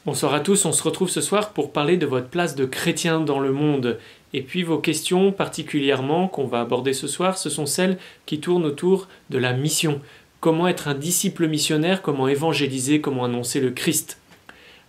Bonsoir à tous, on se retrouve ce soir pour parler de votre place de chrétien dans le monde. Et puis vos questions particulièrement qu'on va aborder ce soir, ce sont celles qui tournent autour de la mission. Comment être un disciple missionnaire, comment évangéliser, comment annoncer le Christ.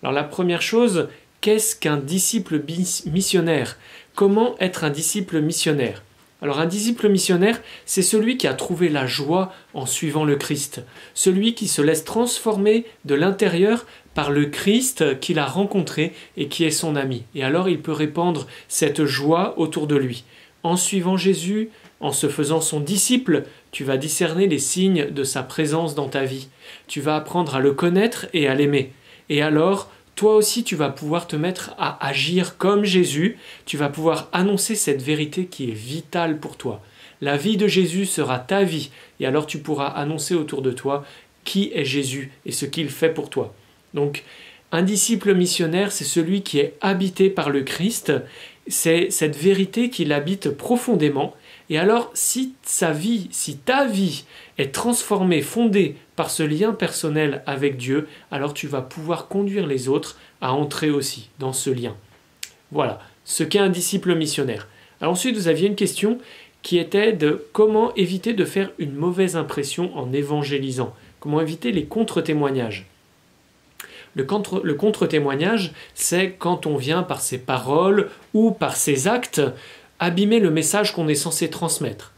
Alors la première chose, qu'est-ce qu'un disciple missionnaire? Comment être un disciple missionnaire? Alors un disciple missionnaire, c'est celui qui a trouvé la joie en suivant le Christ, celui qui se laisse transformer de l'intérieur par le Christ qu'il a rencontré et qui est son ami. Et alors il peut répandre cette joie autour de lui. En suivant Jésus, en se faisant son disciple, tu vas discerner les signes de sa présence dans ta vie. Tu vas apprendre à le connaître et à l'aimer. Et alors, toi aussi, tu vas pouvoir te mettre à agir comme Jésus. Tu vas pouvoir annoncer cette vérité qui est vitale pour toi. La vie de Jésus sera ta vie. Et alors tu pourras annoncer autour de toi qui est Jésus et ce qu'il fait pour toi. Donc, un disciple missionnaire, c'est celui qui est habité par le Christ. C'est cette vérité qui l'habite profondément. Et alors, si ta vie est transformée, fondée par ce lien personnel avec Dieu, alors tu vas pouvoir conduire les autres à entrer aussi dans ce lien. Voilà, ce qu'est un disciple missionnaire. Alors ensuite, vous aviez une question qui était de comment éviter de faire une mauvaise impression en évangélisant. Comment éviter les contre-témoignages. Le contre-témoignage, c'est quand on vient par ses paroles ou par ses actes abîmer le message qu'on est censé transmettre.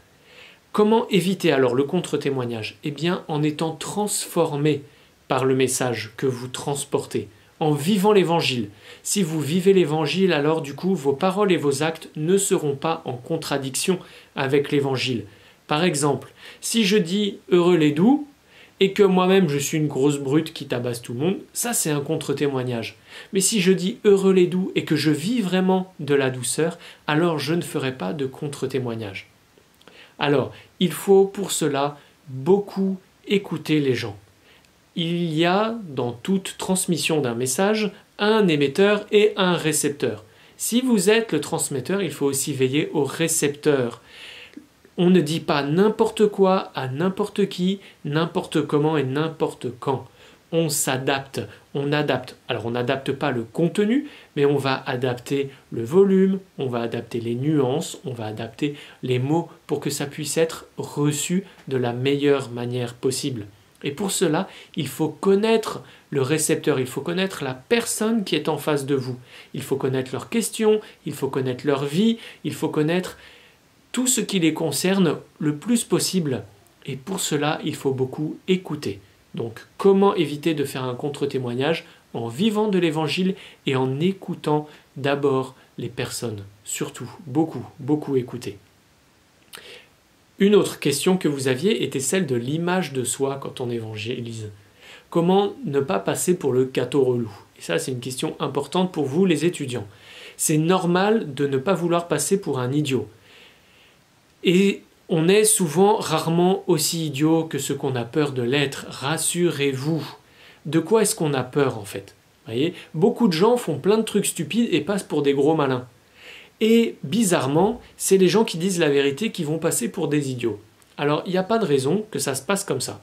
Comment éviter alors le contre-témoignage? Eh bien, en étant transformé par le message que vous transportez, en vivant l'évangile. Si vous vivez l'évangile, alors du coup, vos paroles et vos actes ne seront pas en contradiction avec l'évangile. Par exemple, si je dis « heureux les doux », et que moi-même je suis une grosse brute qui tabasse tout le monde, ça c'est un contre-témoignage. Mais si je dis heureux les doux et que je vis vraiment de la douceur, alors je ne ferai pas de contre-témoignage. Alors, il faut pour cela beaucoup écouter les gens. Il y a dans toute transmission d'un message un émetteur et un récepteur. Si vous êtes le transmetteur, il faut aussi veiller au récepteur. On ne dit pas n'importe quoi à n'importe qui, n'importe comment et n'importe quand. On s'adapte, on adapte. Alors on n'adapte pas le contenu, mais on va adapter le volume, on va adapter les nuances, on va adapter les mots pour que ça puisse être reçu de la meilleure manière possible. Et pour cela, il faut connaître le récepteur, il faut connaître la personne qui est en face de vous. Il faut connaître leurs questions, il faut connaître leur vie, il faut connaître tout ce qui les concerne le plus possible. Et pour cela, il faut beaucoup écouter. Donc, comment éviter de faire un contre-témoignage? En vivant de l'évangile et en écoutant d'abord les personnes. Surtout, beaucoup écouter. Une autre question que vous aviez était celle de l'image de soi quand on évangélise. Comment ne pas passer pour le cateau relou? Et ça, c'est une question importante pour vous, les étudiants. C'est normal de ne pas vouloir passer pour un idiot. Et on est rarement aussi idiot que ce qu'on a peur de l'être. Rassurez-vous. De quoi est-ce qu'on a peur en fait? Voyez, beaucoup de gens font plein de trucs stupides et passent pour des gros malins. Et bizarrement, c'est les gens qui disent la vérité qui vont passer pour des idiots. Alors, il n'y a pas de raison que ça se passe comme ça.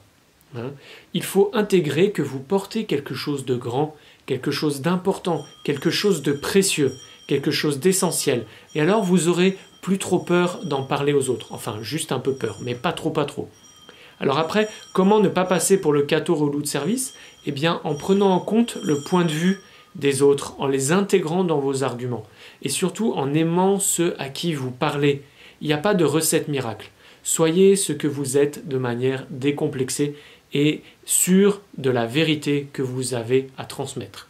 Il faut intégrer que vous portez quelque chose de grand, quelque chose d'important, quelque chose de précieux, quelque chose d'essentiel. Et alors, vous aurez plus trop peur d'en parler aux autres. Enfin, juste un peu peur, mais pas trop. Alors après, comment ne pas passer pour le cateau relou de service? Eh bien, en prenant en compte le point de vue des autres, en les intégrant dans vos arguments. Et surtout, en aimant ceux à qui vous parlez. Il n'y a pas de recette miracle. Soyez ce que vous êtes de manière décomplexée et sûr de la vérité que vous avez à transmettre.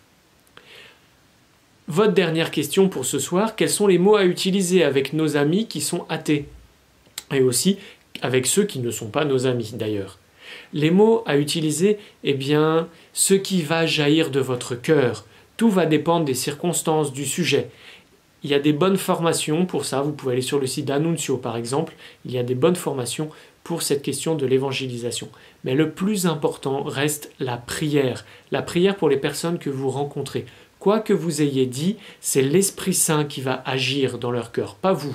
Votre dernière question pour ce soir, quels sont les mots à utiliser avec nos amis qui sont athées? Et aussi avec ceux qui ne sont pas nos amis d'ailleurs. Les mots à utiliser, eh bien, ce qui va jaillir de votre cœur. Tout va dépendre des circonstances, du sujet. Il y a des bonnes formations pour ça, vous pouvez aller sur le site d'Annunzio par exemple, il y a des bonnes formations pour cette question de l'évangélisation. Mais le plus important reste la prière pour les personnes que vous rencontrez. Quoi que vous ayez dit, c'est l'Esprit Saint qui va agir dans leur cœur, pas vous.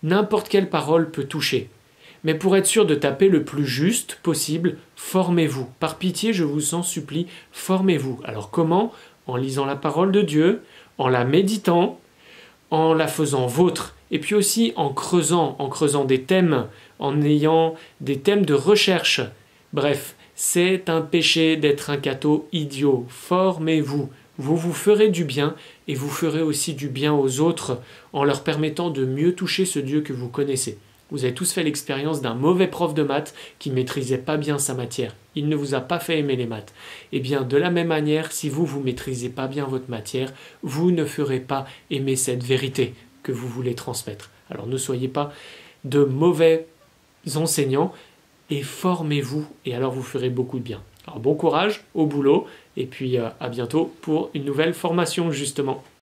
N'importe quelle parole peut toucher. Mais pour être sûr de taper le plus juste possible, formez-vous. Par pitié, je vous en supplie, formez-vous. Alors comment? en lisant la parole de Dieu, en la méditant, en la faisant vôtre, et puis aussi en creusant des thèmes, en ayant des thèmes de recherche. Bref, c'est un péché d'être un catho idiot. Formez-vous. Vous vous ferez du bien et vous ferez aussi du bien aux autres en leur permettant de mieux toucher ce Dieu que vous connaissez. Vous avez tous fait l'expérience d'un mauvais prof de maths qui ne maîtrisait pas bien sa matière. Il ne vous a pas fait aimer les maths. Eh bien, de la même manière, si vous ne maîtrisez pas bien votre matière, vous ne ferez pas aimer cette vérité que vous voulez transmettre. Alors ne soyez pas de mauvais enseignants et formez-vous et alors vous ferez beaucoup de bien. Alors bon courage au boulot et puis à bientôt pour une nouvelle formation justement.